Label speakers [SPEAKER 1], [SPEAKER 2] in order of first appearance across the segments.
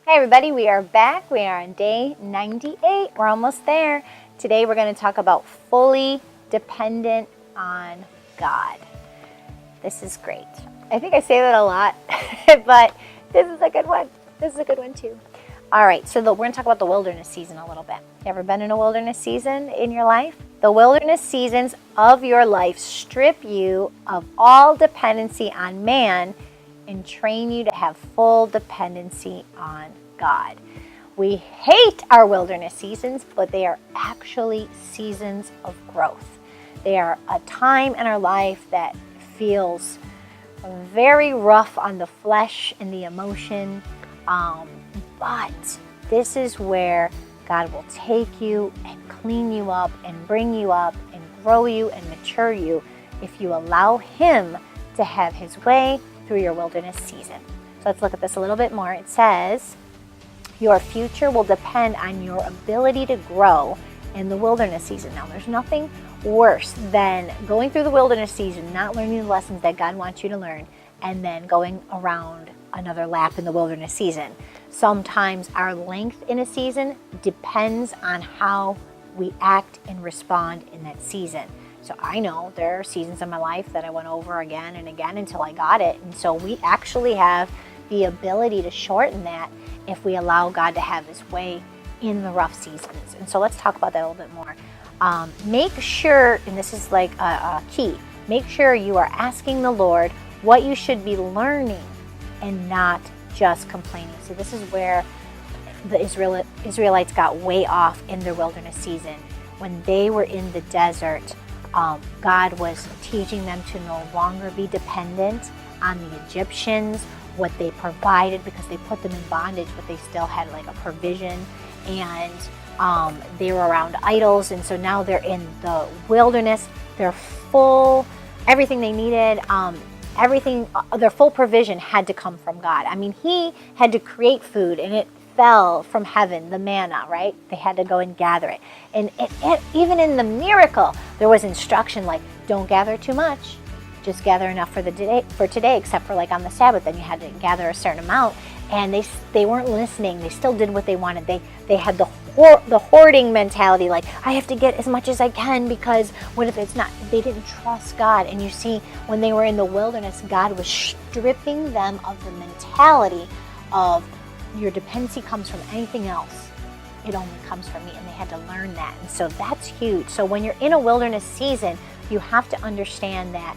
[SPEAKER 1] Hey everybody, we are back. We are on day 98. We're almost there. Today we're going to talk about fully dependent on God. This is great. I think I say that a lot, but this is a good one. This is a good one too. All right, so we're going to talk about the wilderness season a little bit. You ever been in a wilderness season in your life? The wilderness seasons of your life strip you of all dependency on man and train you to have full dependency on God. We hate our wilderness seasons, but they are actually seasons of growth. They are a time in our life that feels very rough on the flesh and the emotion, but this is where God will take you and clean you up and bring you up and grow you and mature you if you allow Him to have His way through your wilderness season. So let's look at this a little bit more. It says, your future will depend on your ability to grow in the wilderness season. Now, there's nothing worse than going through the wilderness season, not learning the lessons that God wants you to learn, and then going around another lap in the wilderness season. Sometimes our length in a season depends on how we act and respond in that season. So I know there are seasons in my life that I went over again and again until I got it. And so we actually have the ability to shorten that if we allow God to have His way in the rough seasons. And so let's talk about that a little bit more. Make sure, and this is like a key, make sure you are asking the Lord what you should be learning and not just complaining. So this is where the Israelites got way off in their wilderness season. When they were in the desert, God was teaching them to no longer be dependent on the Egyptians, what they provided, because they put them in bondage, but they still had like a provision, and they were around idols. And so now they're in the wilderness. They're full, everything they needed, their full provision had to come from God. I mean, He had to create food, and it fell from heaven, the manna, right? They had to go and gather it. And even in the miracle, there was instruction like, don't gather too much. Just gather enough for today, except for like on the Sabbath, then you had to gather a certain amount. And they weren't listening. They still did what they wanted. They had the hoarding mentality, like, I have to get as much as I can, because what if it's not? They didn't trust God. And you see, when they were in the wilderness, God was stripping them of the mentality of, your dependency comes from anything else. It only comes from me. And they had to learn that. And so that's huge. So when you're in a wilderness season, you have to understand that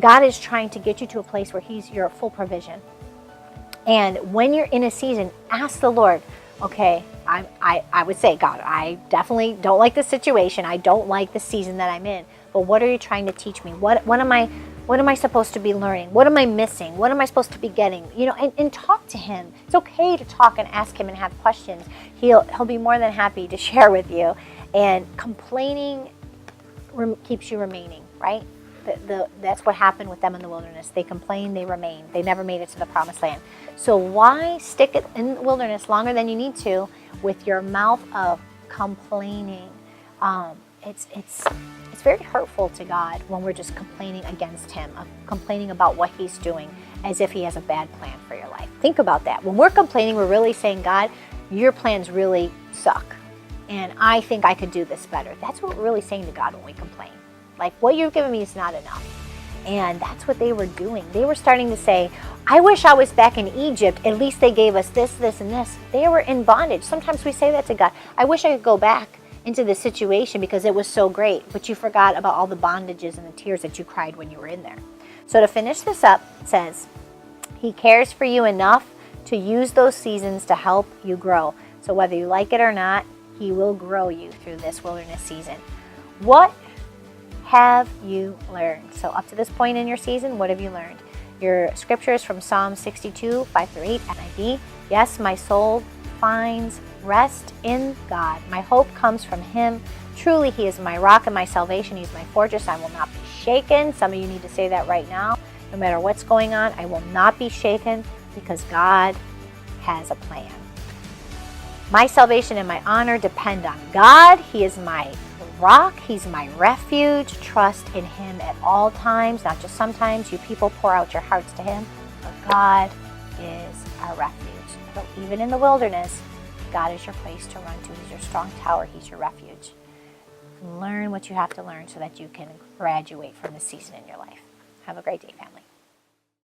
[SPEAKER 1] God is trying to get you to a place where He's your full provision. And when you're in a season, ask the Lord, okay, I would say, God, I definitely don't like this situation. I don't like the season that I'm in. But what are you trying to teach me? What am I supposed to be learning? What am I missing? What am I supposed to be getting? And talk to Him. It's okay to talk and ask Him and have questions. He'll be more than happy to share with you. And complaining keeps you remaining, right? That's what happened with them in the wilderness. They complained, they remained. They never made it to the promised land. So why stick it in the wilderness longer than you need to with your mouth of complaining? It's very hurtful to God when we're just complaining against Him, complaining about what He's doing as if He has a bad plan for your life. Think about that. When we're complaining, we're really saying, God, your plans really suck, and I think I could do this better. That's what we're really saying to God when we complain. Like, what you've given me is not enough. And that's what they were doing. They were starting to say, I wish I was back in Egypt. At least they gave us this, this, and this. They were in bondage. Sometimes we say that to God. I wish I could go back into this situation because it was so great. But you forgot about all the bondages and the tears that you cried when you were in there. So to finish this up, it says, He cares for you enough to use those seasons to help you grow. So whether you like it or not, He will grow you through this wilderness season. What have you learned? So up to this point in your season, what have you learned? Your scripture is from Psalm 62, 5-8, NIV. Yes, my soul finds rest in God. My hope comes from Him. Truly, He is my rock and my salvation. He's my fortress. I will not be shaken. Some of you need to say that right now. No matter what's going on, I will not be shaken because God has a plan. My salvation and my honor depend on God. He is my rock. He's my refuge. Trust in Him at all times, not just sometimes. You people pour out your hearts to Him, but God is our refuge. So even in the wilderness, God is your place to run to. He's your strong tower. He's your refuge. Learn what you have to learn so that you can graduate from this season in your life. Have a great day, family.